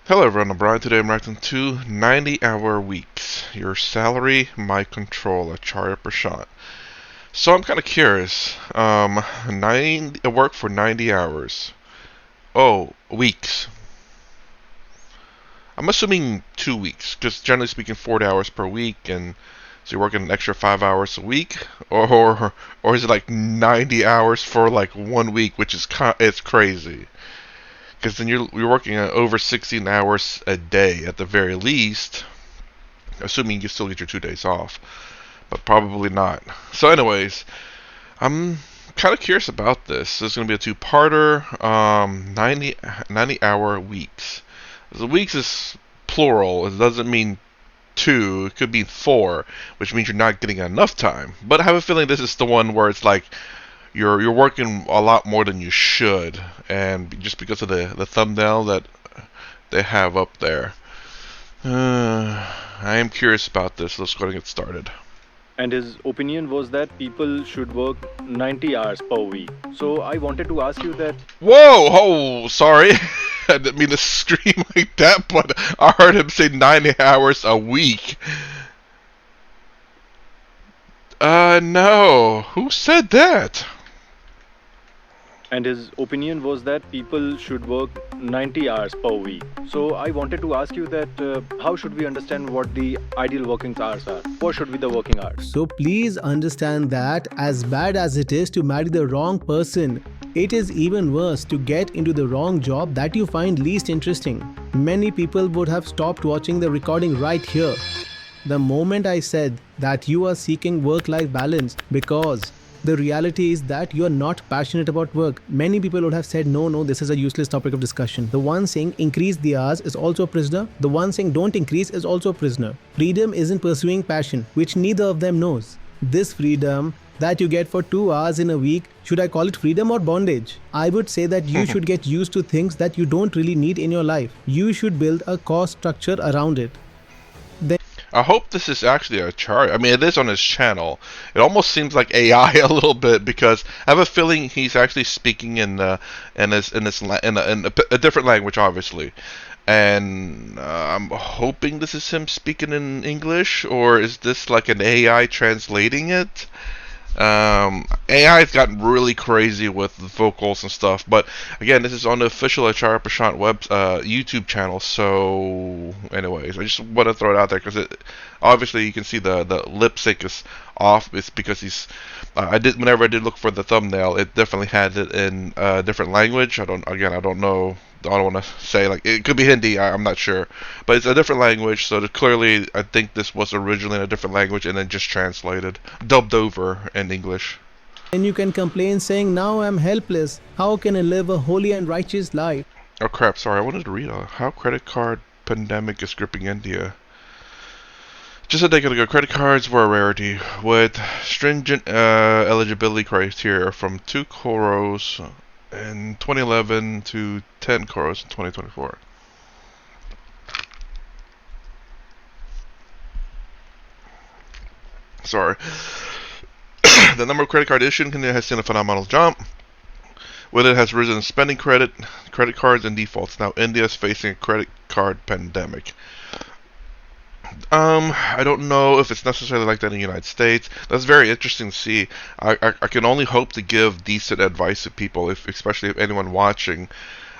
Hello everyone, I'm Brian. Today I'm reacting to 90-hour weeks. Your salary, my control, Acharya Prashant. So I'm kind of curious. 90, work for 90 hours. Oh, weeks. I'm assuming 2 weeks, just generally speaking 40 hours per week, and so you're working an extra 5 hours a week, or is it like 90 hours for like 1 week, which is it's crazy. Because then you're working over 16 hours a day at the very least, assuming you still get your 2 days off, but probably not. So, anyways, I'm kind of curious about this. This is going to be a two-parter, 90 hour weeks. The weeks is plural. It doesn't mean two. It could be four, which means you're not getting enough time. But I have a feeling this is the one where it's like you're working a lot more than you should, and just because of the thumbnail that they have up there. I am curious about this. Let's go and get started. And his opinion was that people should work 90 hours per week. So I wanted to ask you that. Whoa! Oh, sorry. I didn't mean to scream like that, but I heard him say 90 hours a week. No. Who said that? And his opinion was that people should work 90 hours per week. So I wanted to ask you that how should we understand what the ideal working hours are? What should be the working hours? So please understand that as bad as it is to marry the wrong person, it is even worse to get into the wrong job that you find least interesting. Many people would have stopped watching the recording right here. The moment I said that you are seeking work-life balance because the reality is that you are not passionate about work. Many people would have said, no, this is a useless topic of discussion. The one saying increase the hours is also a prisoner. The one saying don't increase is also a prisoner. Freedom isn't pursuing passion, which neither of them knows. This freedom that you get for 2 hours in a week, should I call it freedom or bondage? I would say that you should get used to things that you don't really need in your life. You should build a cost structure around it. I hope this is actually a chart. I mean, it is on his channel. It almost seems like AI a little bit because I have a feeling he's actually speaking in a different language, obviously. And I'm hoping this is him speaking in English, or is this like an AI translating it? AI has gotten really crazy with the vocals and stuff, but again, this is on the official Acharya Prashant YouTube channel. So, anyways, I just want to throw it out there because it obviously you can see the lip sync is off. It's because he's whenever I did look for the thumbnail, it definitely had it in a different language. I don't know. I don't want to say like it could be Hindi. I'm not sure, but it's a different language. So clearly, I think this was originally in a different language and then just translated, dubbed over in English. Then you can complain saying, now I'm helpless. How can I live a holy and righteous life? Oh crap! Sorry, I wanted to read how credit card pandemic is gripping India. Just a decade ago, credit cards were a rarity, with stringent eligibility criteria from 2 crores in 2011 to 10 crores in 2024. Sorry. The number of credit card issued in India has seen a phenomenal jump, with it has risen spending credit cards, and defaults. Now India is facing a credit card pandemic. I don't know if it's necessarily like that in the United States. That's very interesting to see. I can only hope to give decent advice to people, especially if anyone watching.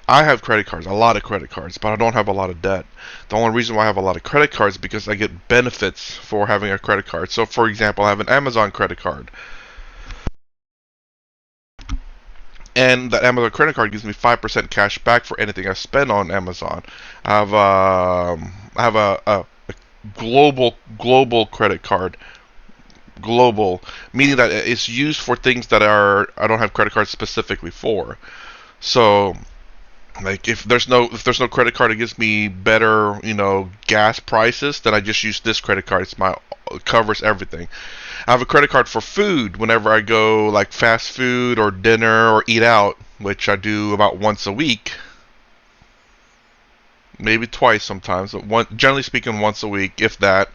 I have credit cards, a lot of credit cards, but I don't have a lot of debt. The only reason why I have a lot of credit cards is because I get benefits for having a credit card. So, for example, I have an Amazon credit card, and that Amazon credit card gives me 5% cash back for anything I spend on Amazon. I have a global credit card. Global, meaning that it's used for things that I don't have credit cards specifically for. So, like if there's no credit card that gives me better gas prices, then I just use this credit card. It covers everything. I have a credit card for food whenever I go like fast food or dinner or eat out, which I do about once a week, maybe twice sometimes, but generally speaking once a week, if that.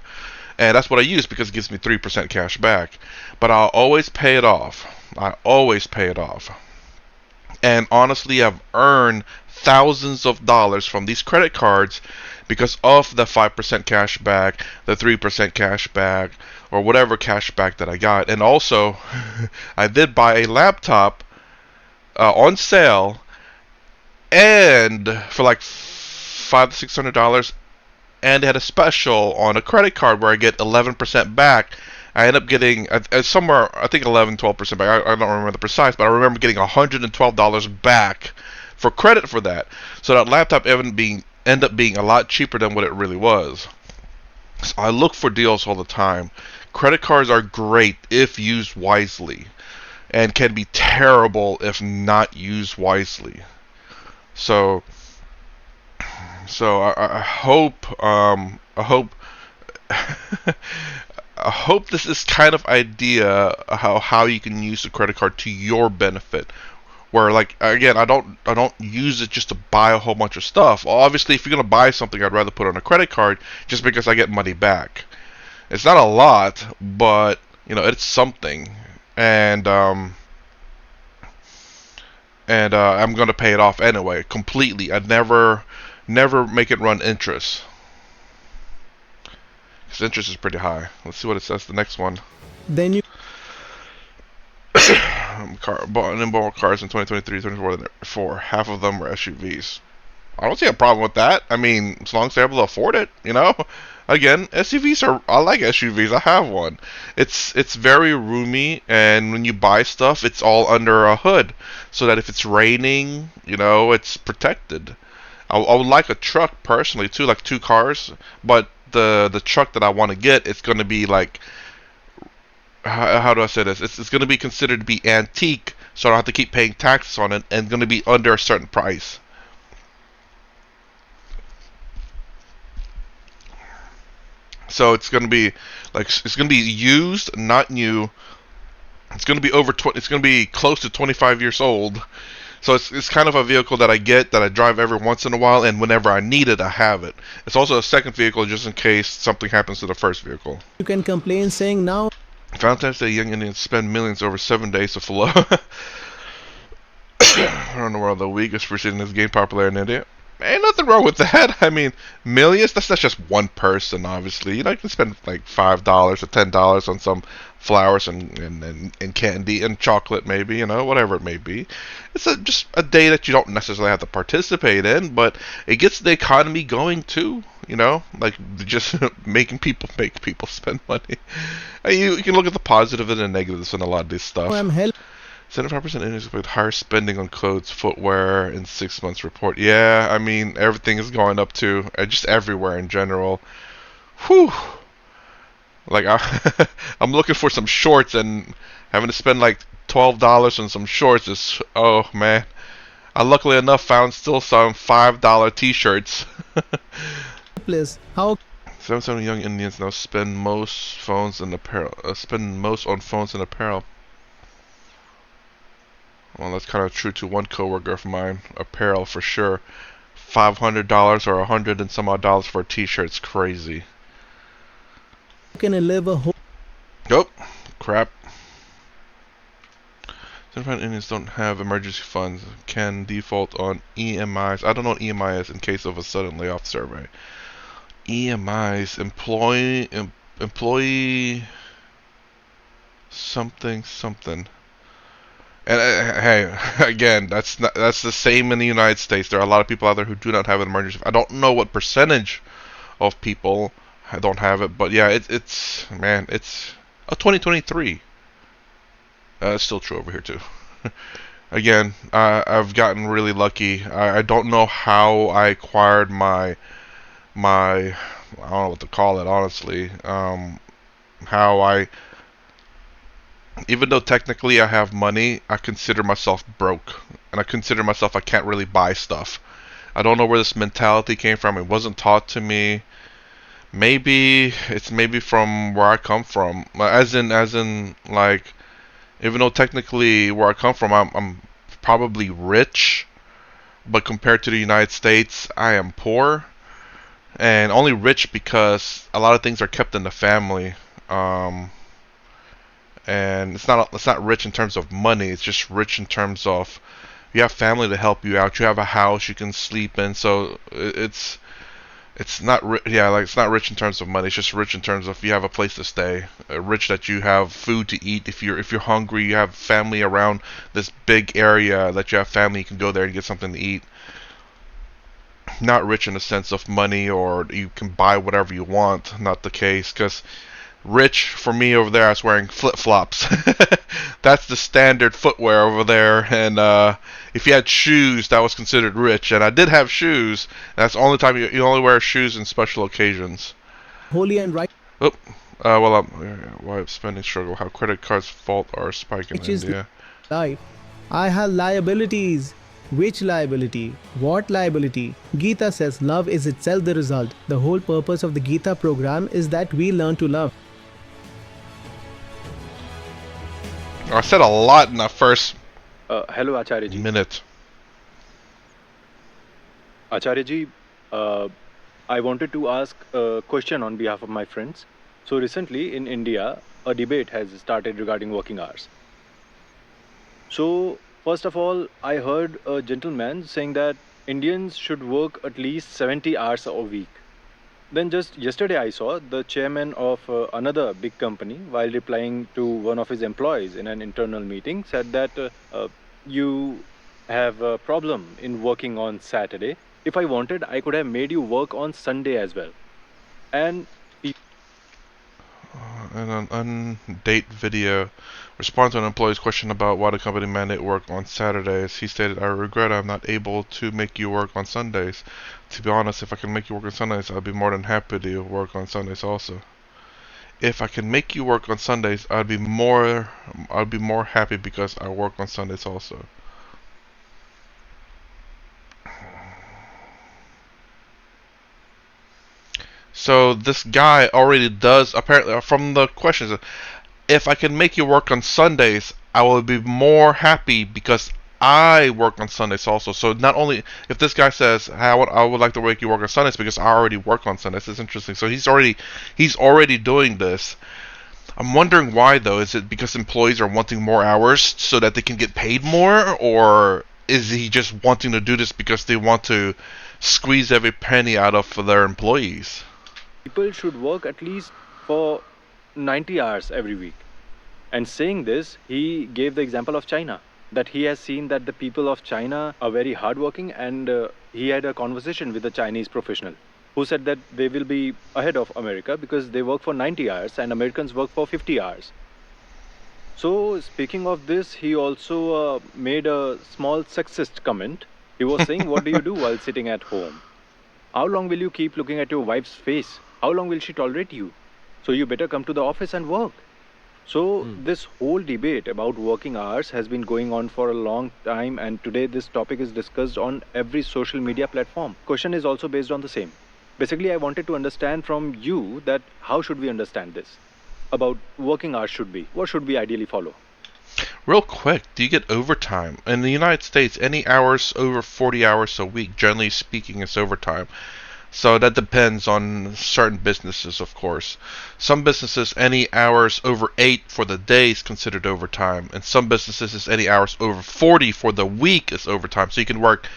And that's what I use because it gives me 3% cash back. But I'll always pay it off. I always pay it off. And honestly, I've earned thousands of dollars from these credit cards because of the 5% cash back, the 3% cash back, or whatever cash back that I got. And also, I did buy a laptop on sale and for like $500 to $600, and they had a special on a credit card where I get 11% back. I end up getting somewhere, I think 11-12% back. I don't remember the precise, but I remember getting $112 back for credit for that. So that laptop end up being a lot cheaper than what it really was. So I look for deals all the time. Credit cards are great if used wisely, and can be terrible if not used wisely. So I hope I hope this is kind of idea how you can use the credit card to your benefit. Where, like, again, I don't use it just to buy a whole bunch of stuff. Obviously, if you're gonna buy something, I'd rather put it on a credit card just because I get money back. It's not a lot, but it's something, and I'm gonna pay it off anyway completely. I'd never make it run interest, because interest is pretty high. Let's see what it says. The next one. Then you Bought and bought cars in 2023, 24. Half of them were SUVs. I don't see a problem with that. I mean, as long as they're able to afford it, Again, SUVs are. I like SUVs. I have one. It's very roomy, and when you buy stuff, it's all under a hood, so that if it's raining, it's protected. I would like a truck personally too, like two cars, but the truck that I want to get, it's going to be like, how do I say this? It's going to be considered to be antique, so I don't have to keep paying taxes on it, and going to be under a certain price. So it's going to be it's going to be used, not new. It's going to be It's going to be close to 25 years old. So it's kind of a vehicle that I get, that I drive every once in a while, and whenever I need it, I have it. It's also a second vehicle just in case something happens to the first vehicle. can complain saying now Valentine's Day, young Indians spend millions over 7 days to flow around the world. The week is preceding this game popular in India. Ain't nothing wrong with that. I mean, millions, that's not just one person, obviously. You can spend like $5 or $10 on some flowers and candy and chocolate, maybe, whatever it may be. It's just a day that you don't necessarily have to participate in, but it gets the economy going too, like just making people make people spend money. You can look at the positive and the negatives in a lot of this stuff. I'm hell 75% Indians expect higher spending on clothes, footwear in 6 months report. Yeah, I mean, everything is going up too. Just everywhere in general. Whew. Like, I'm looking for some shorts, and having to spend like $12 on some shorts is, oh man. I luckily enough found still some $5 t-shirts. helpless. How 77 young Indians now spend most spend most on phones and apparel. Well, that's kind of true to one coworker of mine. Apparel for sure. $500 or $100 and some odd dollars for a t-shirt's crazy. can I live a whole Nope. Crap. Sometimes Indians don't have emergency funds. Can default on EMIs. I don't know what EMI is in case of a sudden layoff survey. EMIs. Employee something. And hey, again, that's the same in the United States. There are a lot of people out there who do not have an emergency. I don't know what percentage of people don't have it, but yeah, it's a 2023. It's still true over here too. Again, I've gotten really lucky. I don't know how I acquired my I don't know what to call it, honestly. How I Even though technically I have money, I consider myself broke. And I consider myself I can't really buy stuff. I don't know where this mentality came from. It wasn't taught to me. Maybe from where I come from. As in like, even though technically where I come from, I'm probably rich, but compared to the United States, I am poor. And only rich because a lot of things are kept in the family. And it's not rich in terms of money. It's just rich in terms of You have family to help you out. You have a house you can sleep in. So it's not yeah, like it's not rich in terms of money. It's just rich in terms of you have a place to stay. Rich that you have food to eat. If you're hungry, you have family around this big area that you have family. You can go there and get something to eat. Not rich in the sense of money or you can buy whatever you want. Not the case, because rich for me over there, I was wearing flip flops. That's the standard footwear over there. And if you had shoes, that was considered rich. And I did have shoes. That's the only time you only wear shoes in special occasions. Holy and Oh, why spending struggle? How credit cards fault are spiking in righteous India. life. I have liabilities. Which liability? What liability? Gita says love is itself the result. The whole purpose of the Gita program is that we learn to love. I said a lot in that first Hello, Acharya ji. minute. Acharya ji, I wanted to ask a question on behalf of my friends. So recently in India, a debate has started regarding working hours. So first of all, I heard a gentleman saying that Indians should work at least 70 hours a week. Then just yesterday, I saw the chairman of another big company, while replying to one of his employees in an internal meeting, said that you have a problem in working on Saturday. If I wanted, I could have made you work on Sunday as well. And And an undate video response to an employee's question about why the company mandate work on Saturdays. He stated, "I regret I'm not able to make you work on Sundays. To be honest, if I can make you work on Sundays, I'd be more than happy to work on Sundays also. If I can make you work on Sundays, I'd be more happy because I work on Sundays also." So this guy already does, apparently from the questions, if I can make you work on Sundays, I will be more happy because I work on Sundays also. So not only if this guy says, hey, I would like to make you work on Sundays because I already work on Sundays. It's interesting. So he's already doing this. I'm wondering why though. Is it because employees are wanting more hours so that they can get paid more, or is he just wanting to do this because they want to squeeze every penny out of their employees? people should work at least for 90 hours every week. And saying this, he gave the example of China, that he has seen that the people of China are very hardworking, and he had a conversation with a Chinese professional who said that they will be ahead of America because they work for 90 hours and Americans work for 50 hours. So, speaking of this, he also made a small sexist comment. He was saying, what do you do while sitting at home? How long will you keep looking at your wife's face? How long will she tolerate you? So, you better come to the office and work. So, this whole debate about working hours has been going on for a long time, and today this topic is discussed on every social media platform. Question is also based on the same. Basically, I wanted to understand from you that how should we understand this about working hours should be? What should we ideally follow? Real quick, do you get overtime? In the United States, any hours over 40 hours a week, generally speaking, is overtime. So that depends on certain businesses, of course. Some businesses, any hours over 8 for the day is considered overtime. And some businesses, is any hours over 40 for the week is overtime. So you can work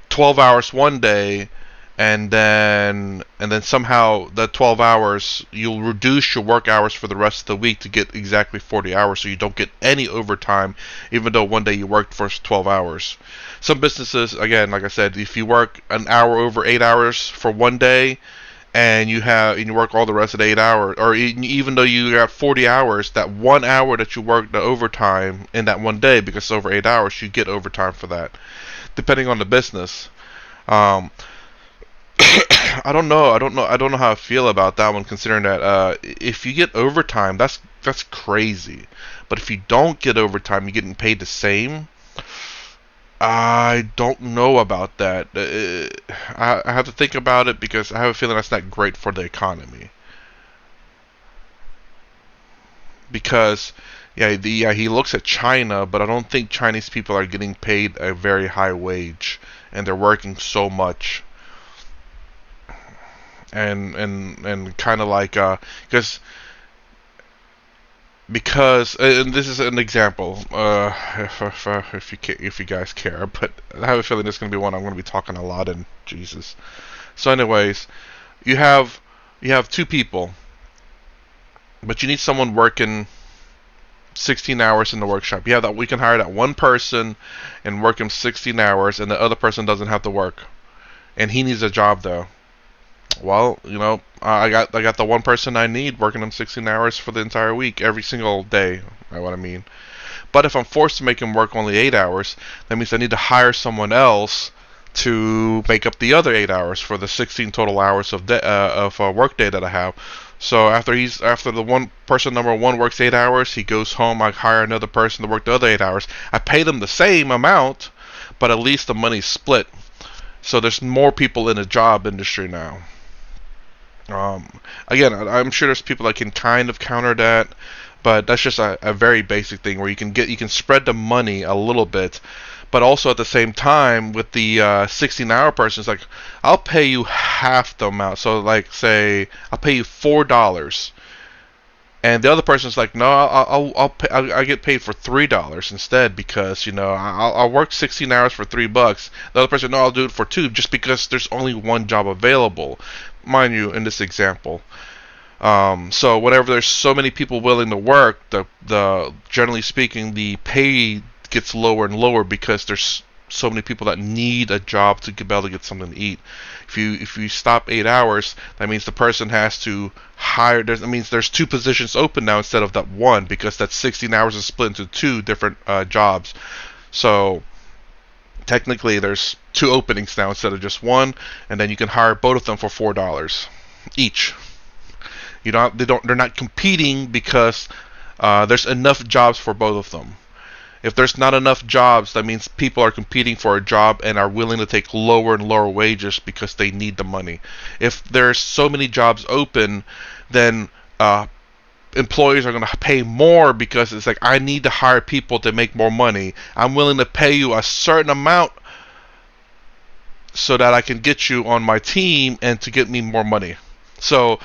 12 hours one day and then somehow that 12 hours you'll reduce your work hours for the rest of the week to get exactly 40 hours, so you don't get any overtime even though one day you worked for 12 hours. Some businesses, again, like I said, if you work an hour over 8 hours for one day and you work all the rest of the 8 hours, or even though you got 40 hours, that 1 hour that you work the overtime in that one day, because it's over 8 hours, you get overtime for that, depending on the business. um, I don't know. I don't know how I feel about that one. Considering that if you get overtime, that's crazy. But if you don't get overtime, you're getting paid the same. I don't know about that. I have to think about it because I have a feeling that's not great for the economy. Because yeah, he looks at China, but I don't think Chinese people are getting paid a very high wage, and they're working so much. And kind of like because because and this is an example. If you guys care, but I have a feeling this is going to be one I'm going to be talking a lot in. Jesus. So, anyways, you have you have two people, but you need someone working 16 hours in the workshop. You have that we can hire that one person and work him 16 hours, and the other person doesn't have to work, and he needs a job though. Well, I got the one person I need working them 16 hours for the entire week, every single day. You know what I mean? But if I'm forced to make him work only 8 hours, that means I need to hire someone else to make up the other 8 hours for the 16 total hours of work day that I have. So after the one person number one works 8 hours, he goes home. I hire another person to work the other 8 hours. I pay them the same amount, but at least the money's split. So there's more people in the job industry now. Again, I'm sure there's people that can kind of counter that, but that's just a very basic thing where you can spread the money a little bit, but also at the same time with the 16-hour person, it's like I'll pay you half the amount. So like say I'll pay you $4, and the other person's like, no, I get paid for $3 instead because I'll work 16 hours for $3. The other person, no, I'll do it for two just because there's only one job available, mind you, in this example. So whenever there's so many people willing to work, the generally speaking, the pay gets lower and lower because there's so many people that need a job to be able to get something to eat. If you stop 8 hours, that means the person has to hire. That means there's two positions open now instead of that one because that 16 hours is split into two different jobs. So technically, there's two openings now instead of just one, and then you can hire both of them for $4 each. They're not competing because there's enough jobs for both of them. If there's not enough jobs, that means people are competing for a job and are willing to take lower and lower wages because they need the money. If there's so many jobs open, then employers are going to pay more because it's like, I need to hire people to make more money. I'm willing to pay you a certain amount so that I can get you on my team and to get me more money. So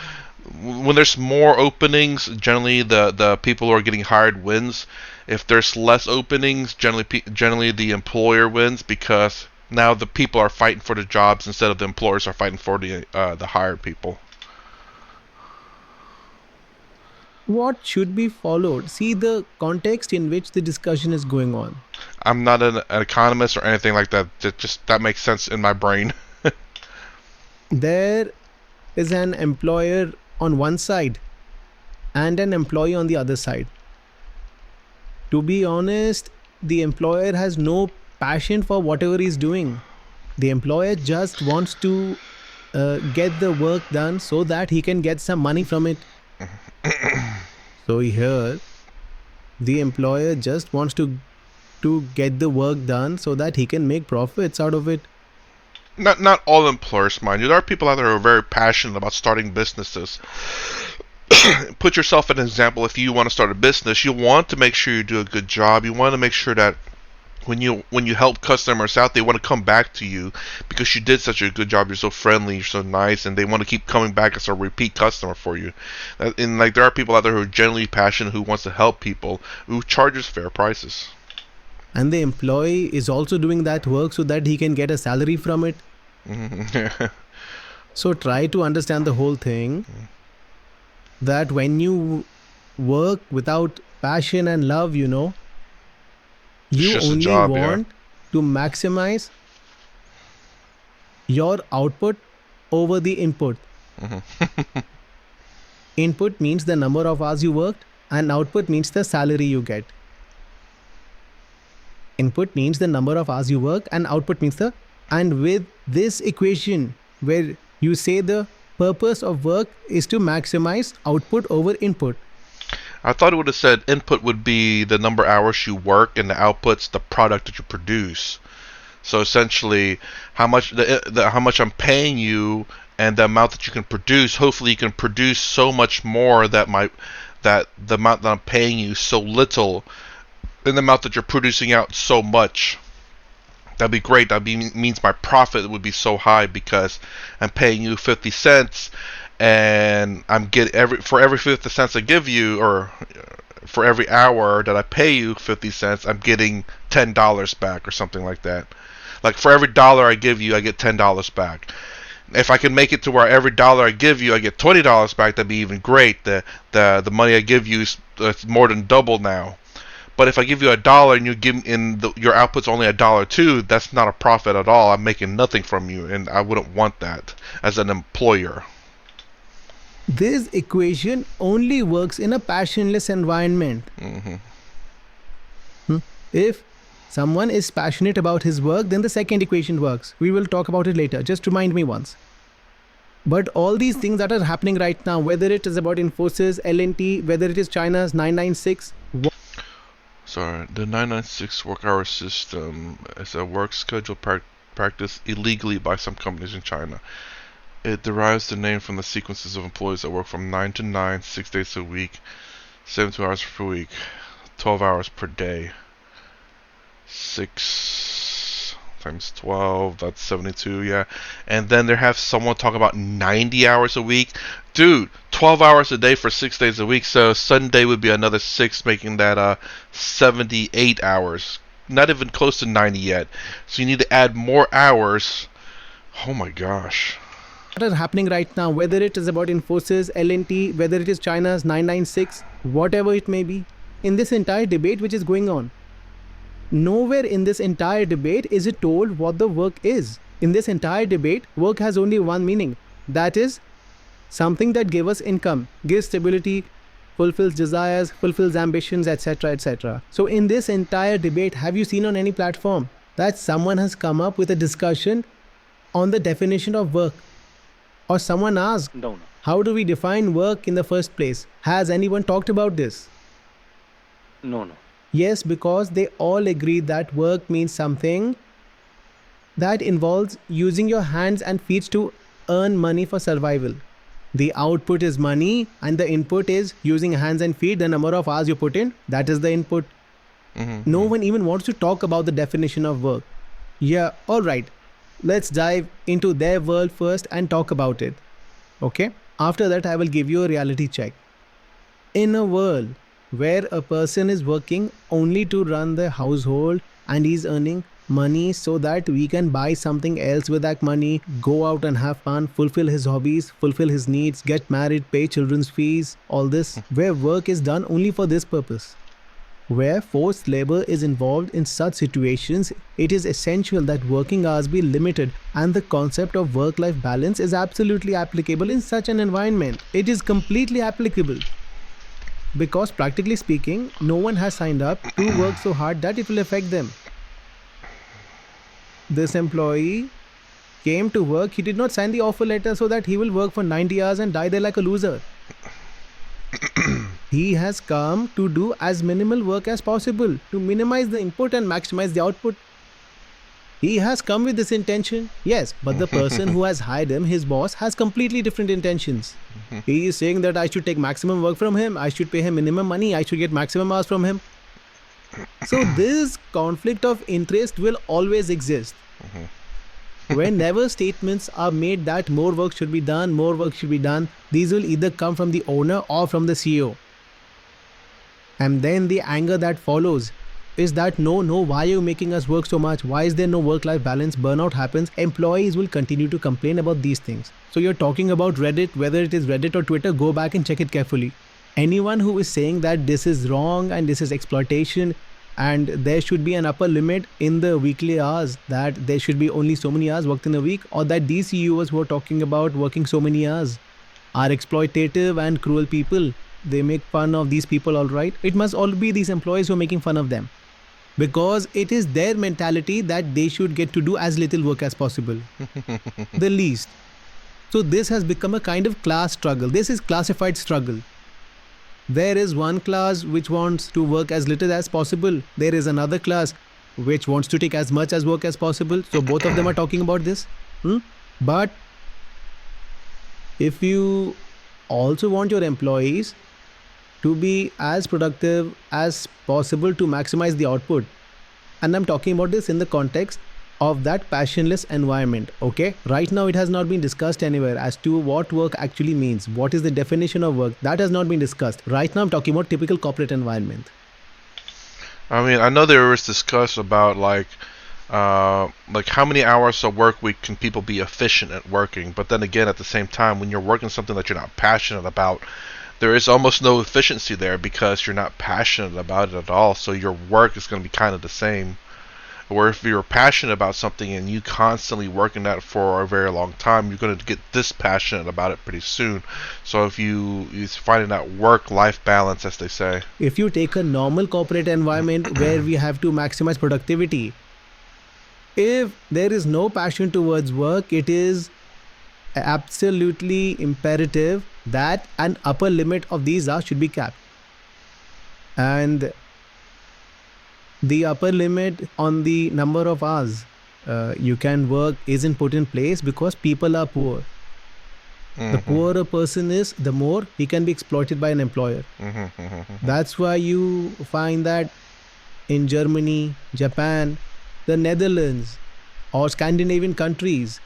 when there's more openings, generally the people who are getting hired wins. If there's less openings, generally the employer wins because now the people are fighting for the jobs instead of the employers are fighting for the hired people. What should be followed? See the context in which the discussion is going on. I'm not an economist or anything like that. That makes sense in my brain. There is an employer on one side and an employee on the other side. To be honest, the employer has no passion for whatever he's doing. The employer just wants to get the work done so that he can get some money from it. So here, the employer just wants to get the work done so that he can make profits out of it. Not all employers, mind you. There are people out there who are very passionate about starting businesses. Put yourself as an example. If you want to start a business, you want to make sure you do a good job. You want to make sure that when you help customers out, they want to come back to you because you did such a good job. You're so friendly, you're so nice, and they want to keep coming back as a repeat customer for you. And like there are people out there who are genuinely passionate, who wants to help people, who charges fair prices. And the employee is also doing that work so that he can get a salary from it. So try to understand the whole thing, that when you work without passion and love, you just a only job, yeah. want to maximize your output over the input. Input means the number of hours you worked, and output means the salary you get. Input means the number of hours you work, and output means and with this equation where you say the purpose of work is to maximize output over input. I thought it would have said input would be the number of hours you work and the output's the product that you produce. So essentially, how much how much I'm paying you and the amount that you can produce. Hopefully, you can produce so much more that the amount that I'm paying you so little, and the amount that you're producing out so much. That'd be great. Means my profit would be so high because I'm paying you 50 cents, and I'm getting for every 50 cents I give you, or for every hour that I pay you 50 cents, I'm getting $10 back or something like that. Like for every dollar I give you, I get $10 back. If I can make it to where every dollar I give you, I get $20 back, that'd be even great. The money I give you is more than double now. But if I give you $1 and you give your output's only $1 too, that's not a profit at all. I'm making nothing from you, and I wouldn't want that as an employer. This equation only works in a passionless environment. Hmm. If someone is passionate about his work, then the second equation works. We will talk about it later. Just remind me once. But all these things that are happening right now, whether it is about Infosys, L&T, whether it is China's 996, Sorry, the 996 work hour system is a work schedule practiced illegally by some companies in China. It derives the name from the sequences of employees that work from 9 to 9, 6 days a week, 72 hours per week, 12 hours per day. 6 times 12, that's 72, yeah. And then they have someone talk about 90 hours a week. Dude, 12 hours a day for 6 days a week, so Sunday would be another 6, making that 78 hours. Not even close to 90 yet. So you need to add more hours. Oh my gosh. that are happening right now, whether it is about Infosys, L&T, whether it is China's 996, whatever it may be, in this entire debate which is going on, nowhere in this entire debate is it told what the work is. In this entire debate, work has only one meaning. That is something that gives us income, gives stability, fulfills desires, fulfills ambitions, etc. etc. So in this entire debate, have you seen on any platform that someone has come up with a discussion on the definition of work? Or someone asked, No. how do we define work in the first place? Has anyone talked about this? No. Yes, because they all agree that work means something that involves using your hands and feet to earn money for survival. The output is money and the input is using hands and feet. The number of hours you put in, that is the input. Mm-hmm. No one even wants to talk about the definition of work. Yeah, alright. Let's dive into their world first and talk about it. Okay? After that, I will give you a reality check. In a world where a person is working only to run the household and he's earning money so that we can buy something else with that money, go out and have fun, fulfill his hobbies, fulfill his needs, get married, pay children's fees, all this, where work is done only for this purpose. Where forced labor is involved in such situations, it is essential that working hours be limited, and the concept of work-life balance is absolutely applicable in such an environment. It is completely applicable. Because practically speaking, no one has signed up to work so hard that it will affect them. This employee came to work, he did not sign the offer letter so that he will work for 90 hours and die there like a loser. He has come to do as minimal work as possible to minimize the input and maximize the output. He has come with this intention, yes, but the person who has hired him, his boss, has completely different intentions. He is saying that I should take maximum work from him, I should pay him minimum money, I should get maximum hours from him. So this conflict of interest will always exist. Whenever statements are made that more work should be done, these will either come from the owner or from the CEO. And then the anger that follows is that no, why are you making us work so much? Why is there no work-life balance? Burnout happens. Employees will continue to complain about these things. So you're talking about Reddit, whether it is Reddit or Twitter, go back and check it carefully. Anyone who is saying that this is wrong and this is exploitation and there should be an upper limit in the weekly hours, that there should be only so many hours worked in a week, or that these CEOs who are talking about working so many hours are exploitative and cruel people. They make fun of these people, alright? It must all be these employees who are making fun of them. Because it is their mentality that they should get to do as little work as possible. The least. So this has become a kind of class struggle. This is classified struggle. There is one class which wants to work as little as possible. There is another class which wants to take as much as work as possible. So both of them are talking about this. But if you also want your employees to be as productive as possible to maximize the output, and I'm talking about this in the context of that passionless environment. Okay, right now it has not been discussed anywhere as to what work actually means, what is the definition of work. That has not been discussed. Right now I'm talking about typical corporate environment. I mean, I know there was discuss about like how many hours of work week can people be efficient at working, but then again, at the same time, when you're working something that you're not passionate about, there is almost no efficiency there because you're not passionate about it at all. So your work is going to be kind of the same. Or if you're passionate about something and you constantly working that for a very long time, you're going to get dispassionate about it pretty soon. So if you're finding that work-life balance, as they say. If you take a normal corporate environment where we have to maximize productivity, if there is no passion towards work, it is absolutely imperative that an upper limit of these hours should be capped. And the upper limit on the number of hours you can work isn't put in place because people are poor. The poorer a person is, the more he can be exploited by an employer. That's why you find that in Germany, Japan, the Netherlands, or Scandinavian countries,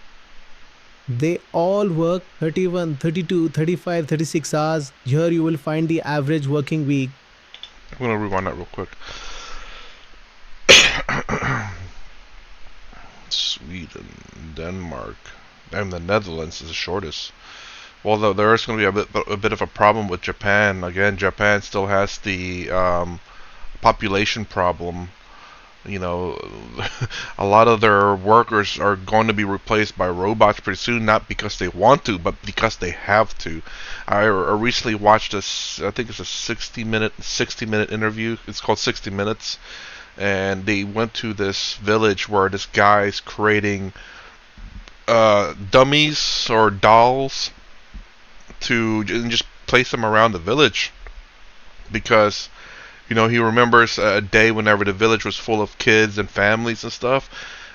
they all work 31, 32, 35, 36 hours. Here you will find the average working week. I'm going to rewind that real quick. Sweden, Denmark, and the Netherlands is the shortest. Well, though there is going to be a bit of a problem with Japan. Again, Japan still has the population problem. You know, a lot of their workers are going to be replaced by robots pretty soon, not because they want to, but because they have to. I recently watched this, I think it's a 60-minute interview. It's called 60 Minutes. And they went to this village where this guy's creating dummies or dolls and just place them around the village because he remembers a day whenever the village was full of kids and families and stuff,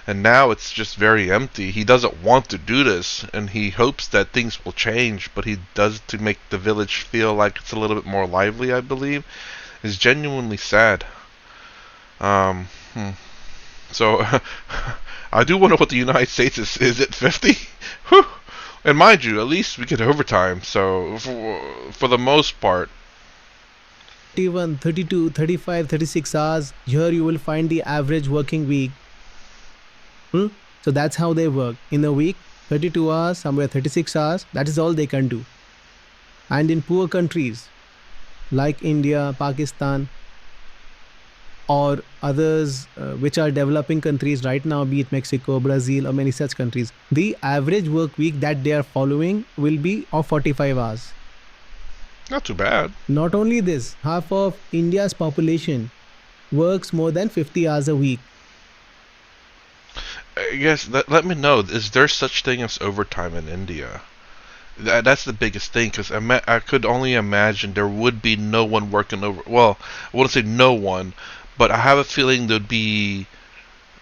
and now it's just very empty. He doesn't want to do this, and he hopes that things will change, but he does to make the village feel like it's a little bit more lively, I believe. It's genuinely sad. So I do wonder what the United States is. Is it 50? Whew. And mind you, at least we get overtime. So for the most part, 31, 32, 35, 36 hours. Here you will find the average working week. So that's how they work. In a week, 32 hours, somewhere 36 hours. That is all they can do. And in poor countries like India, Pakistan, or others which are developing countries right now, be it Mexico, Brazil, or many such countries, the average work week that they are following will be of 45 hours. not too bad. Not only this, half of India's population works more than 50 hours a week. Yes, let me know. Is there such thing as overtime in India? That's the biggest thing, because I could only imagine there would be no one working over. Well, I wouldn't say no one, but I have a feeling there'd be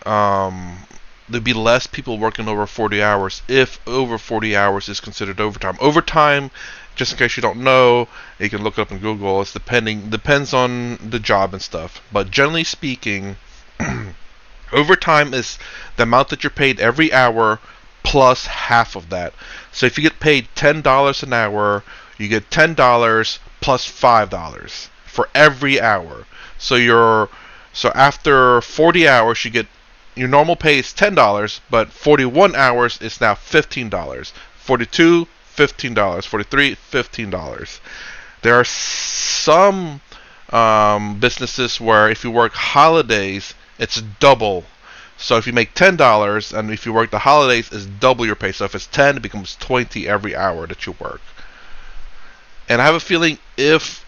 less people working over 40 hours if over 40 hours is considered overtime. Overtime, just in case you don't know, you can look it up in Google. It's depends on the job and stuff. But generally speaking, overtime is the amount that you're paid every hour plus half of that. So if you get paid $10 an hour, you get $10 plus $5 for every hour. So after 40 hours, you get your normal pay is $10, but 41 hours is now $15. 42, $15. 43, $15. There are some businesses where if you work holidays, it's double. So if you make $10 and if you work the holidays, it's double your pay. So if it's 10, it becomes 20 every hour that you work. And I have a feeling if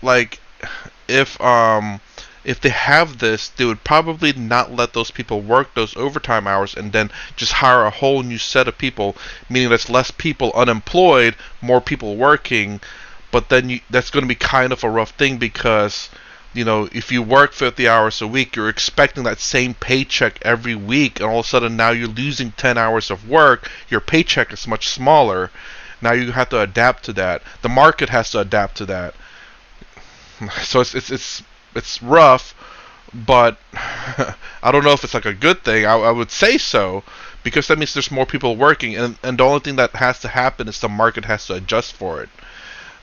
they have this, they would probably not let those people work those overtime hours and then just hire a whole new set of people, meaning there's less people unemployed, more people working. But then that's going to be kind of a rough thing because if you work 50 hours a week, you're expecting that same paycheck every week, and all of a sudden now you're losing 10 hours of work. Your paycheck is much smaller. Now you have to adapt to that. The market has to adapt to that. So it's rough, but I don't know if it's like a good thing. I would say so because that means there's more people working, and the only thing that has to happen is the market has to adjust for it.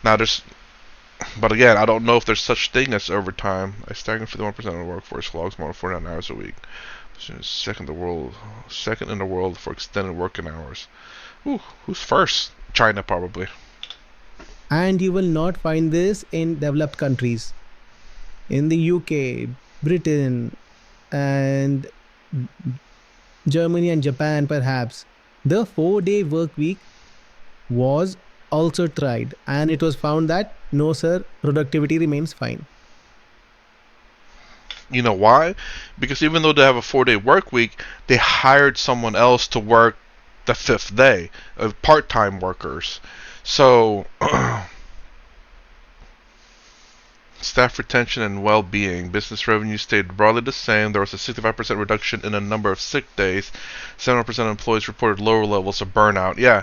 Now there's, but again, I don't know if there's such thing as overtime. A staggering 51% of the workforce logs more than 49 hours a week. Second in the world for extended working hours. Ooh, who's first? China probably. And you will not find this in developed countries. In the UK, Britain, and Germany and Japan, perhaps, the 4-day work week was also tried, and it was found that no, sir, productivity remains fine. You know why? Because even though they have a 4-day work week, they hired someone else to work the fifth day of part-time workers. So staff retention and well-being. Business revenue stayed broadly the same. There was a 65% reduction in the number of sick days. 70% of employees reported lower levels of burnout. Yeah,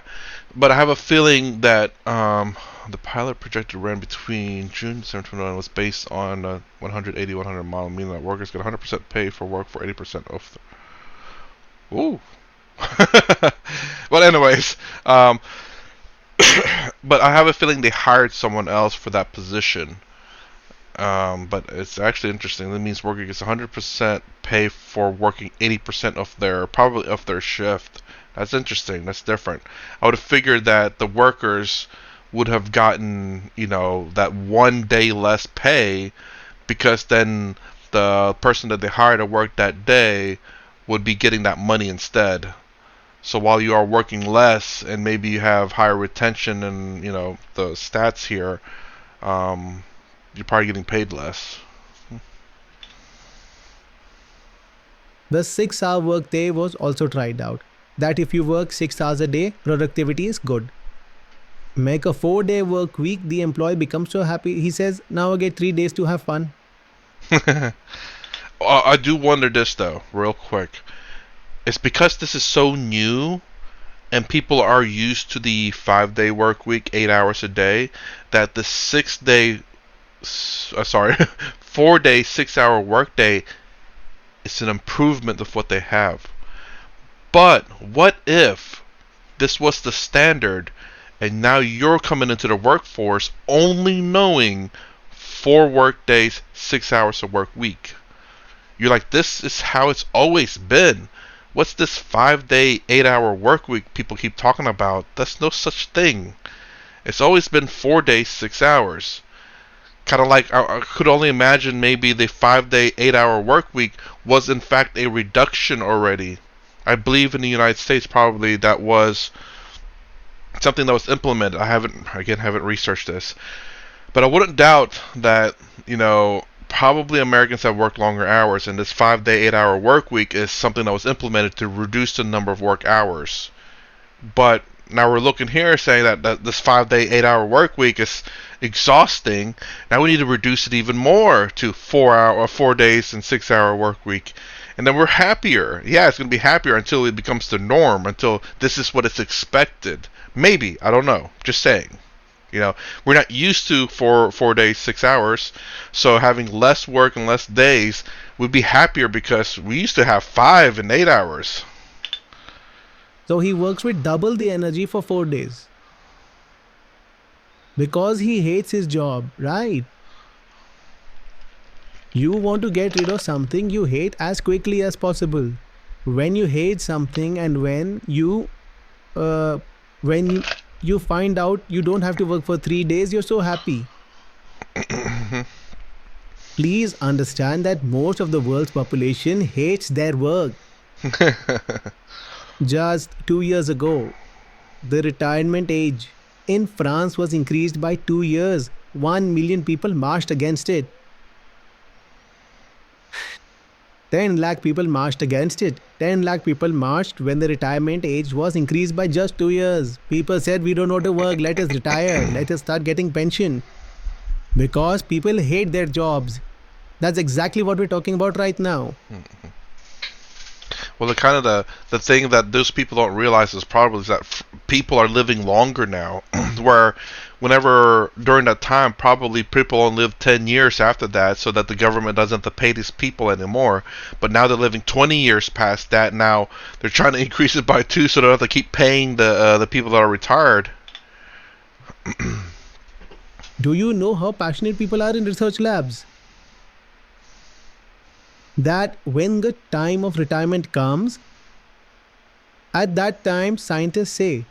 but I have a feeling that the pilot projected ran between June and December 2021 was based on a 180-100 model, meaning that workers get 100% pay for work for 80% of the... Ooh. But anyways, but I have a feeling they hired someone else for that position. But it's actually interesting. That means worker gets 100% pay for working 80% of their shift. That's interesting. That's different. I would have figured that the workers would have gotten, that 1 day less pay because then the person that they hired to work that day would be getting that money instead. So while you are working less and maybe you have higher retention and the stats here, um, you're probably getting paid less. The 6-hour workday was also tried out. That if you work 6 hours a day, productivity is good. Make a 4-day work week, the employee becomes so happy. He says, now I get 3 days to have fun. I do wonder this though, real quick. It's because this is so new and people are used to the 5-day work week, 8 hours a day, that the 4-day, 6-hour workday is an improvement of what they have. But what if this was the standard and now you're coming into the workforce only knowing 4 work days, 6 hours of work week? You're like, this is how it's always been. What's this 5-day, 8-hour work week people keep talking about? That's no such thing. It's always been 4 days, 6 hours. Kind of like I could only imagine maybe the 5-day, 8-hour work week was in fact a reduction already. I believe in the United States probably that was something that was implemented. I haven't researched this, but I wouldn't doubt that probably Americans have worked longer hours, and this 5-day, 8-hour work week is something that was implemented to reduce the number of work hours. But now we're looking here saying that this 5-day, 8-hour work week is exhausting. Now we need to reduce it even more to 4 days and 6-hour work week. And then we're happier. Yeah, it's going to be happier until it becomes the norm, until this is what is expected. Maybe, I don't know. Just saying. We're not used to 4 days, 6 hours. So having less work and less days, we'd be happier because we used to have 5 and 8 hours. So he works with double the energy for 4 days. Because he hates his job, right? You want to get rid of something you hate as quickly as possible. When you hate something and when you find out you don't have to work for 3 days, you're so happy. Please understand that most of the world's population hates their work. Just 2 years ago, the retirement age in France was increased by 2 years. 1 million people marched against it. 10 lakh people marched against it. 10 lakh people marched when the retirement age was increased by just 2 years. People said, we don't want to work, let us retire, let us start getting pension. Because people hate their jobs. That's exactly what we're talking about right now. Well, the thing that those people don't realize is probably that people are living longer now, where whenever during that time, probably people only live 10 years after that, so that the government doesn't have to pay these people anymore. But now they're living 20 years past that. Now they're trying to increase it by 2, so they don't have to keep paying the people that are retired. Do you know how passionate people are in research labs? That when the time of retirement comes, at that time scientists say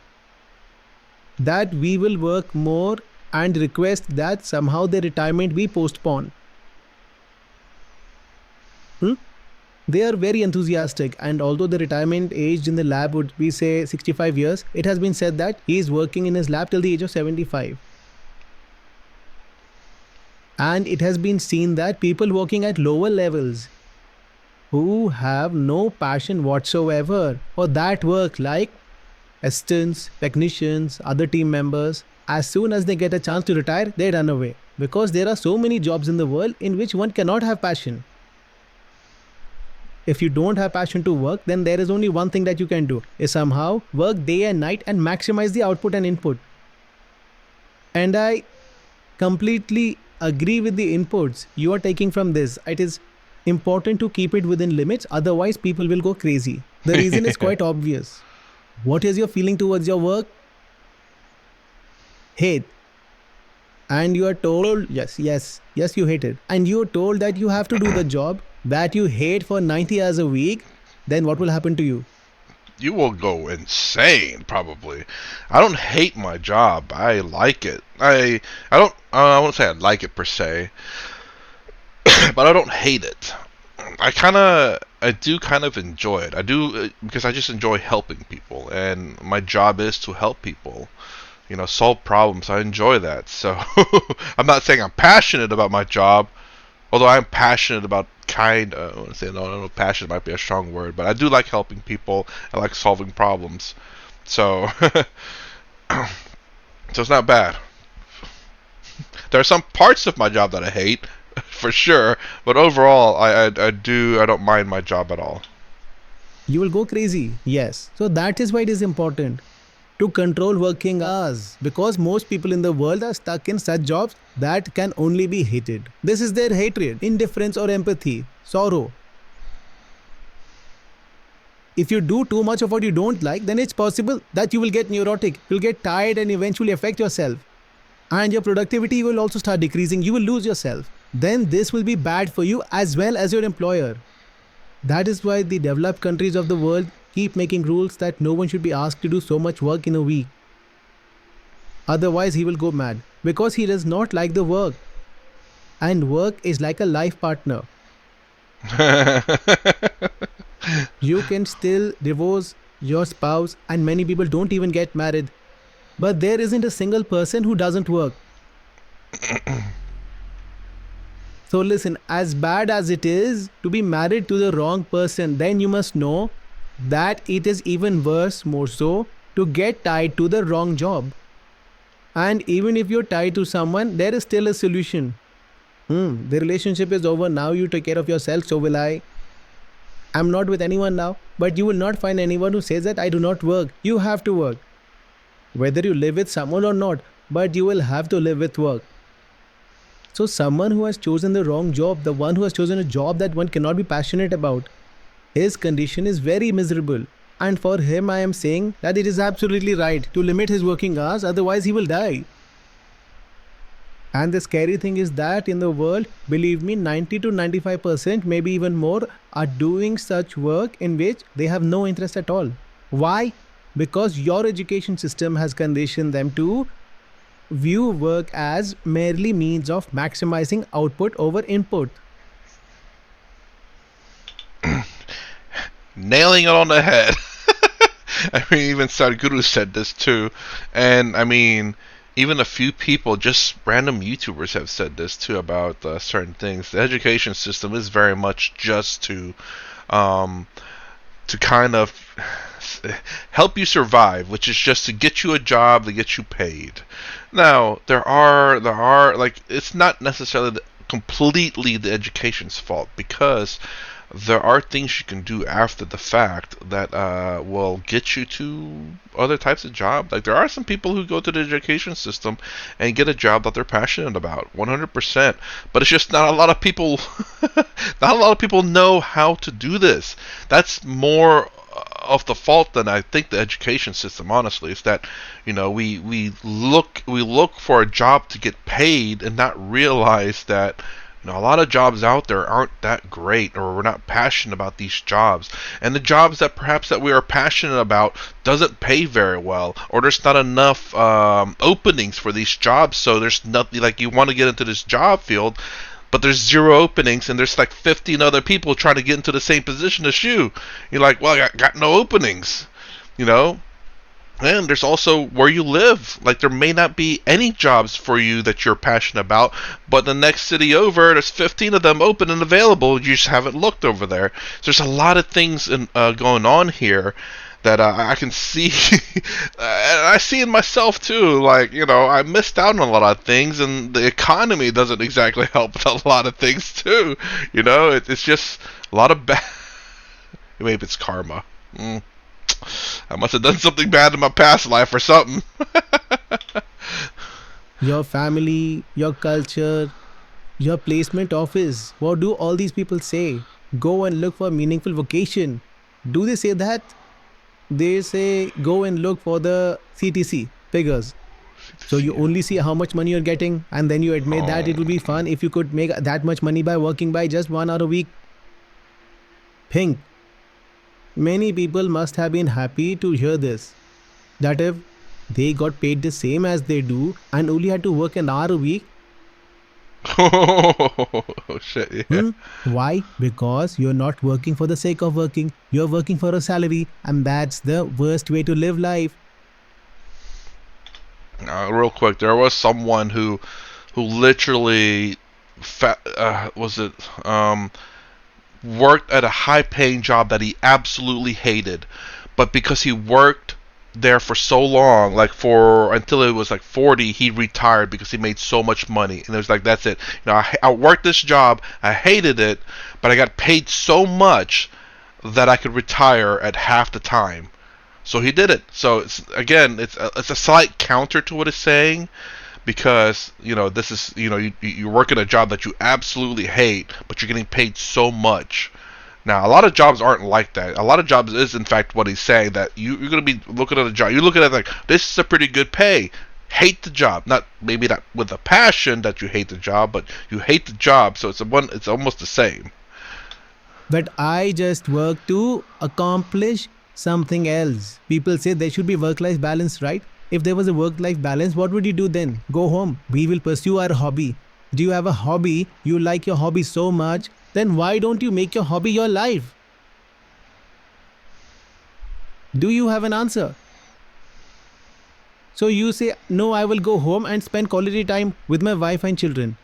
that we will work more and request that somehow their retirement be postponed. Hmm? They are very enthusiastic, and although the retirement age in the lab would be, say, 65 years, it has been said that he is working in his lab till the age of 75. And it has been seen that people working at lower levels who have no passion whatsoever for that work, like assistants, technicians, other team members, as soon as they get a chance to retire, they run away. Because there are so many jobs in the world in which one cannot have passion. If you don't have passion to work, then there is only one thing that you can do, is somehow work day and night and maximize the output and input. And I completely agree with the inputs you are taking from this. It is important to keep it within limits, otherwise people will go crazy. The reason is quite obvious. What is your feeling towards your work? Hate. And you are told, yes, you hate it. And you are told that you have to do the job that you hate for 90 hours a week, then what will happen to you? You will go insane, probably. I don't hate my job. I like it. I won't say I like it per se, but I don't hate it. I do kind of enjoy it. I do because I just enjoy helping people, and my job is to help people. Solve problems. I enjoy that. So I'm not saying I'm passionate about my job, although I'm passionate about I want to say no, passionate might be a strong word, but I do like helping people. I like solving problems. So, so it's not bad. There are some parts of my job that I hate, for sure, but overall, I don't mind my job at all. You will go crazy. Yes. So that is why it is important to control working hours, because most people in the world are stuck in such jobs that can only be hated. This is their hatred, indifference, or empathy, sorrow. If you do too much of what you don't like, then it's possible that you will get neurotic, you'll get tired and eventually affect yourself. And your productivity will also start decreasing, you will lose yourself. Then this will be bad for you as well as your employer. That is why the developed countries of the world keep making rules that no one should be asked to do so much work in a week. Otherwise, he will go mad because he does not like the work. And work is like a life partner. You can still divorce your spouse, and many people don't even get married. But there isn't a single person who doesn't work. So listen, as bad as it is to be married to the wrong person, then you must know that it is even worse, more so, to get tied to the wrong job. And even if you're tied to someone, there is still a solution. The relationship is over, now you take care of yourself, so will I. I'm not with anyone now, but you will not find anyone who says that I do not work. You have to work. Whether you live with someone or not, but you will have to live with work. So someone who has chosen the wrong job, the one who has chosen a job that one cannot be passionate about, his condition is very miserable. And for him, I am saying that it is absolutely right to limit his working hours, otherwise he will die. And the scary thing is that in the world, believe me, 90 to 95%, maybe even more, are doing such work in which they have no interest at all. Why? Because your education system has conditioned them to view work as merely means of maximizing output over input. Nailing it on the head. I mean, even Sadhguru said this too. And I mean, even a few people, just random YouTubers, have said this too about certain things. The education system is very much just to kind of help you survive, which is just to get you a job, to get you paid. Now, there are like, it's not necessarily completely the education's fault, because there are things you can do after the fact that will get you to other types of job. Like there are some people who go to the education system and get a job that they're passionate about, 100%. But it's just not a lot of people. Not a lot of people know how to do this. That's more of the fault than I think the education system. Honestly, is that we look for a job to get paid and not realize that a lot of jobs out there aren't that great, or we're not passionate about these jobs. And the jobs that perhaps that we are passionate about doesn't pay very well, or there's not enough openings for these jobs. So there's nothing, like, you want to get into this job field, but there's zero openings, and there's like 15 other people trying to get into the same position as you. You're like, well, I got no openings, you know. And there's also where you live. Like, there may not be any jobs for you that you're passionate about, but the next city over, there's 15 of them open and available. You just haven't looked over there. So there's a lot of things going on here that I can see. And I see in myself too. Like, I missed out on a lot of things, and the economy doesn't exactly help with a lot of things too. It's just a lot of bad. Maybe it's karma. I must have done something bad in my past life or something. Your family, your culture, your placement office. What do all these people say? Go and look for meaningful vocation. Do they say that? They say go and look for the CTC figures. So you only see how much money you're getting, and then you admit that it would be fun if you could make that much money by working by just 1 hour a week. Think. Many people must have been happy to hear this. That if they got paid the same as they do and only had to work an hour a week. Oh shit! Yeah. Why? Because you're not working for the sake of working. You're working for a salary, and that's the worst way to live life. Real quick, there was someone who literally was it worked at a high paying job that he absolutely hated, but because he worked there for so long, like for until it was like 40, he retired because he made so much money. And it was like, that's it. I worked this job, I hated it, but I got paid so much that I could retire at half the time. So he did it. So it's a slight counter to what it's saying, because this is you're working a job that you absolutely hate, but you're getting paid so much. Now, a lot of jobs aren't like that. A lot of jobs is, in fact, what he's saying, that you're going to be looking at a job. You're looking at it like, this is a pretty good pay. Hate the job. Maybe not with a passion that you hate the job, but you hate the job. So it's almost the same. But I just work to accomplish something else. People say there should be work-life balance, right? If there was a work-life balance, what would you do then? Go home. We will pursue our hobby. Do you have a hobby? You like your hobby so much? Then why don't you make your hobby your life? Do you have an answer? So you say, no, I will go home and spend quality time with my wife and children.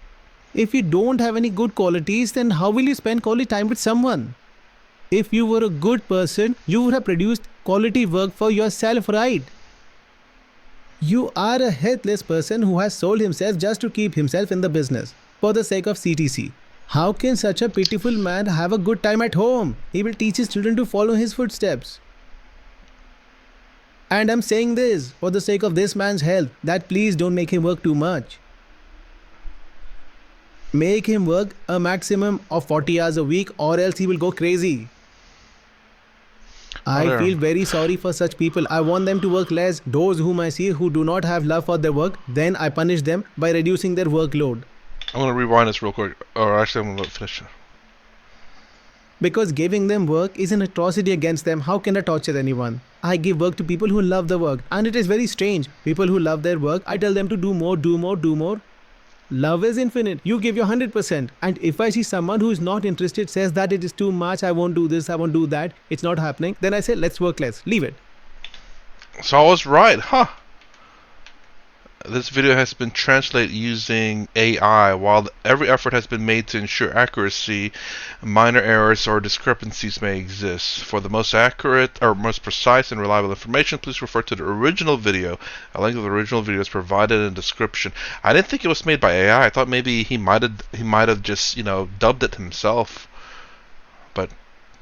If you don't have any good qualities, then how will you spend quality time with someone? If you were a good person, you would have produced quality work for yourself, right? You are a headless person who has sold himself just to keep himself in the business for the sake of CTC. How can such a pitiful man have a good time at home? He will teach his children to follow his footsteps. And I'm saying this for the sake of this man's health, that please don't make him work too much. Make him work a maximum of 40 hours a week, or else he will go crazy. I feel very sorry for such people. I want them to work less. Those whom I see who do not have love for their work, then I punish them by reducing their workload. I'm going to rewind this real quick. Or actually, I'm going to finish it. Because giving them work is an atrocity against them. How can I torture anyone? I give work to people who love the work. And it is very strange. People who love their work, I tell them to do more, do more, do more. Love is infinite. You give your 100%. And if I see someone who is not interested, says that it is too much, I won't do this, I won't do that, it's not happening, then I say, let's work less. Leave it. So I was right, huh? This video has been translated using AI. While every effort has been made to ensure accuracy, minor errors or discrepancies may exist. For the most accurate or most precise and reliable information, please refer to the original video. A link to the original video is provided in the description. I didn't think it was made by AI. I thought maybe he might have just, dubbed it himself. But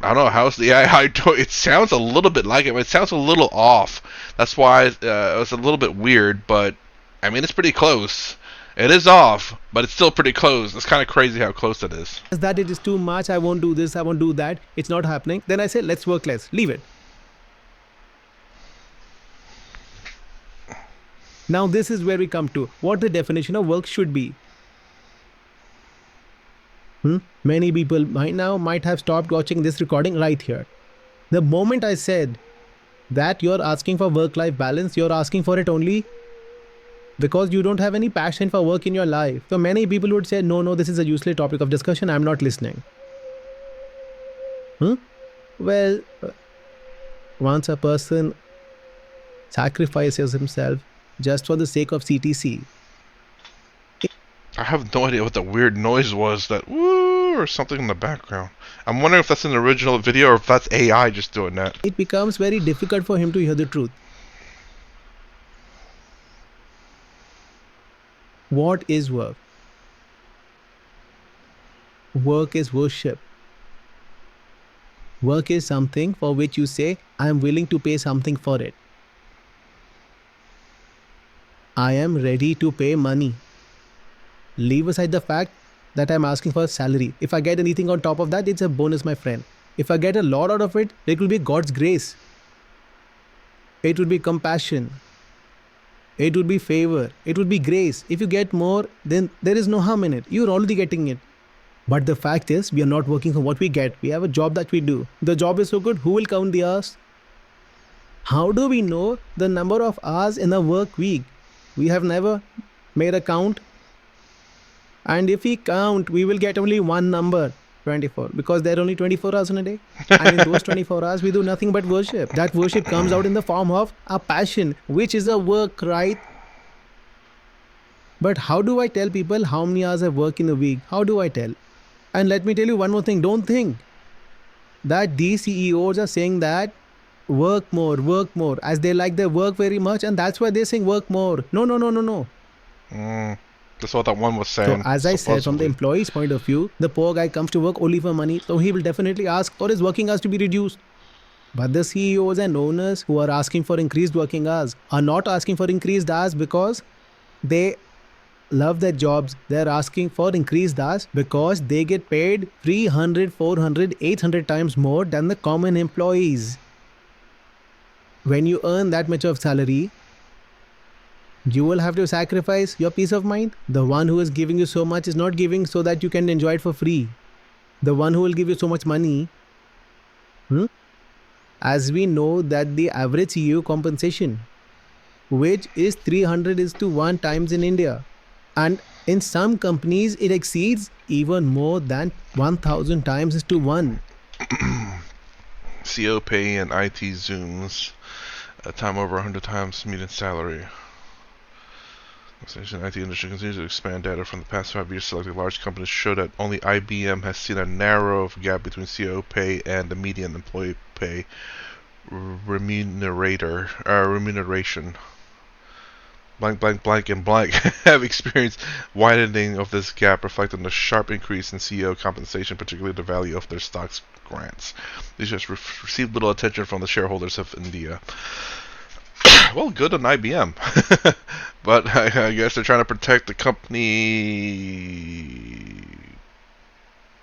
I don't know how's the AI doing. It sounds a little bit like it, but it sounds a little off. That's why it was a little bit weird. But I mean, it's pretty close. It is off, but it's still pretty close. It's kind of crazy how close it is. That it is too much, I won't do this, I won't do that, it's not happening, then I say let's work less, leave it. Now this is where we come to what the definition of work should be. Many people might have stopped watching this recording right here. The moment I said that you're asking for work-life balance, you're asking for it only because you don't have any passion for work in your life. So many people would say, no, this is a useless topic of discussion, I'm not listening. Well, once a person sacrifices himself just for the sake of CTC. I have no idea what the weird noise was, that woo or something in the background. I'm wondering if that's an original video or if that's AI just doing that. It becomes very difficult for him to hear the truth. What is work? Work is worship. Work is something for which you say, I am willing to pay something for it. I am ready to pay money. Leave aside the fact that I'm asking for a salary. If I get anything on top of that, it's a bonus, my friend. If I get a lot out of it, it will be God's grace. It would be compassion. It would be favor. It would be grace. If you get more, then there is no harm in it. You're already getting it. But the fact is, we are not working for what we get. We have a job that we do. The job is so good, who will count the hours? How do we know the number of hours in a work week? We have never made a count. And if we count, we will get only one number, 24, because there are only 24 hours in a day. And in those 24 hours, we do nothing but worship. That worship comes out in the form of a passion, which is a work, right? But how do I tell people how many hours I work in a week? How do I tell? And let me tell you one more thing. Don't think that these CEOs are saying that work more, as they like their work very much, and that's why they're saying work more. No. That's what that one was saying. So as I said, from the employee's point of view, the poor guy comes to work only for money, so he will definitely ask for his working hours to be reduced. But the CEOs and owners who are asking for increased working hours are not asking for increased hours because they love their jobs. They're asking for increased hours because they get paid 300, 400, 800 times more than the common employees. When you earn that much of salary, you will have to sacrifice your peace of mind. The one who is giving you so much is not giving so that you can enjoy it for free. The one who will give you so much money, as we know that the average CEO compensation, which is 300:1 times in India. And in some companies, it exceeds even more than 1000 times is to 1. CO pay and IT Zooms a time over 100 times median salary. The IT industry continues to expand. Data from the past 5 years selected large companies show that only IBM has seen a narrow gap between CEO pay and the median employee pay remuneration. Blank and blank have experienced widening of this gap, reflecting the sharp increase in CEO compensation, particularly the value of their stocks grants. These just received little attention from the shareholders of India. Well, good on IBM. But I guess they're trying to protect the company...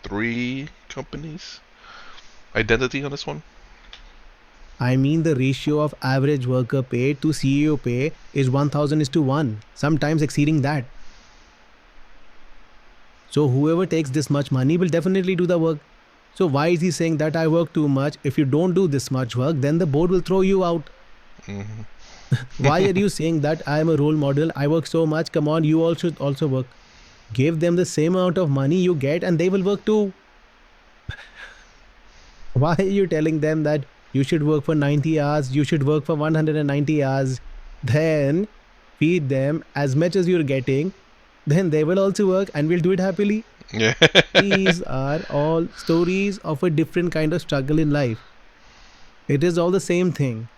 3 companies? Identity on this one? I mean, the ratio of average worker pay to CEO pay is 1000:1, sometimes exceeding that. So whoever takes this much money will definitely do the work. So why is he saying that I work too much? If you don't do this much work, then the board will throw you out. Why are you saying that I am a role model? I work so much. Come on, you all should also work. Give them the same amount of money you get and they will work too. Why are you telling them that you should work for 90 hours, you should work for 190 hours, then feed them as much as you're getting, then they will also work and will do it happily? Yeah. These are all stories of a different kind of struggle in life. It is all the same thing.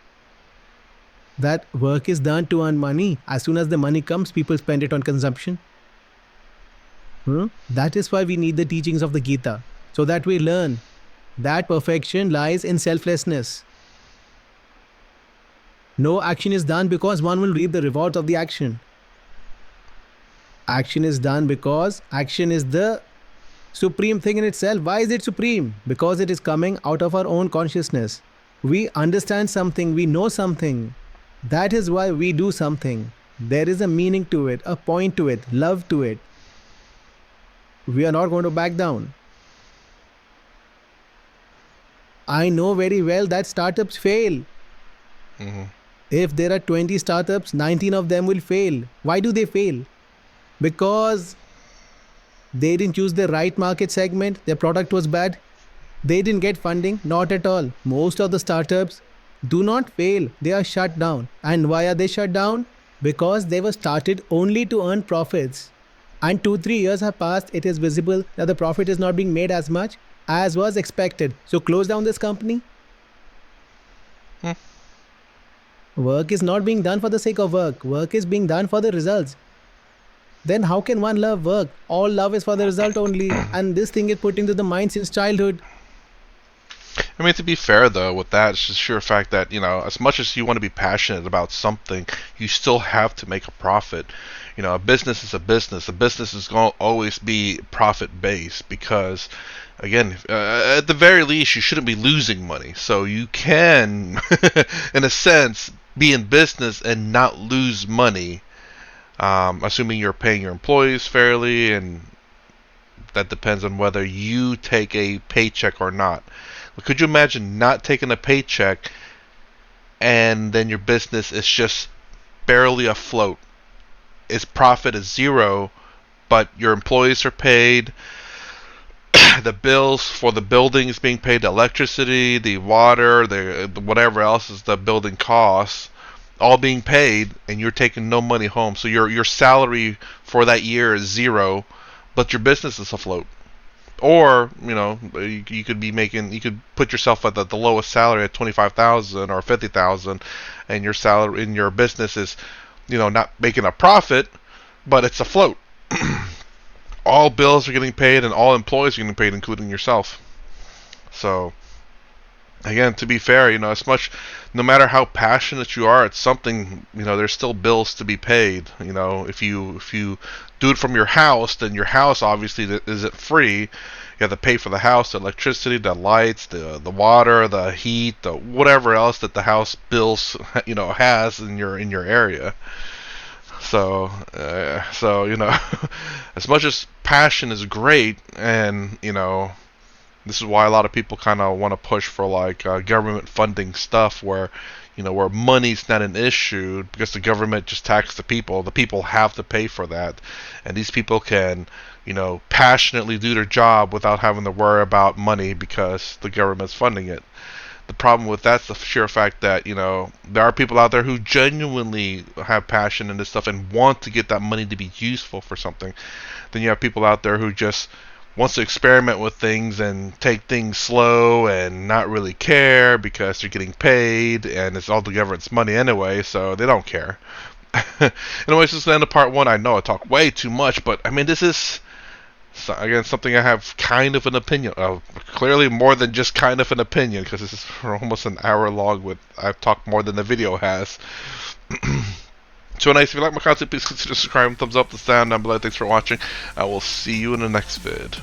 That work is done to earn money. As soon as the money comes, people spend it on consumption. That is why we need the teachings of the Gita, so that we learn That perfection lies in selflessness. No action is done because one will reap the rewards of the action. Action is done because action is the supreme thing in itself. Why is it supreme? Because it is coming out of our own consciousness. We understand something, we know something. That is why we do something. There is a meaning to it, a point to it, love to it. We are not going to back down. I know very well that startups fail. Hmm. If there are 20 startups, 19 of them will fail. Why do they fail? Because they didn't choose the right market segment, their product was bad. They didn't get funding, not at all. Most of the startups do not fail, they are shut down. And why are they shut down? Because they were started only to earn profits. And 2 3 years have passed, it is visible that the profit is not being made as much as was expected. So close down this company. Hmm. Work is not being done for the sake of work, work is being done for the results. Then how can one love work? All love is for the result only, and this thing is put into the mind since childhood. I mean, to be fair though, with that, it's just sheer fact that as much as you want to be passionate about something, you still have to make a profit. A business is a business. A business is going to always be profit based because, again, at the very least, you shouldn't be losing money. So you can, in a sense, be in business and not lose money, assuming you're paying your employees fairly, and that depends on whether you take a paycheck or not. Could you imagine not taking a paycheck and then your business is just barely afloat? Its profit is zero, but your employees are paid, the bills for the building is being paid, the electricity, the water, the whatever else is the building costs, all being paid, and you're taking no money home. So your salary for that year is zero, but your business is afloat. Or you could be making, you could put yourself at the lowest salary at 25,000 or 50,000, and your salary in your business is not making a profit, but it's afloat. All bills are getting paid and all employees are getting paid, including yourself. So again, to be fair, as much, no matter how passionate you are, it's something, there's still bills to be paid. If you do it from your house, then your house obviously isn't free. You have to pay for the house, the electricity, the lights, the water, the heat, the whatever else that the house bills has in your area. So as much as passion is great, and this is why a lot of people kind of want to push for like government funding stuff where where money's not an issue because the government just taxes the people. The people have to pay for that, and these people can passionately do their job without having to worry about money because the government's funding it. The problem with that's the sheer fact that there are people out there who genuinely have passion in this stuff and want to get that money to be useful for something. Then you have people out there who just wants to experiment with things and take things slow and not really care because they're getting paid and it's all the government's money anyway, so they don't care. Anyways, this is the end of part one. I know I talk way too much, but I mean, this is again something I have kind of an opinion of. Clearly more than just kind of an opinion, because this is for almost an hour long. I've talked more than the video has. So nice. If you like my content, please consider subscribing, thumbs up, the sound down below. Thanks for watching. I will see you in the next vid.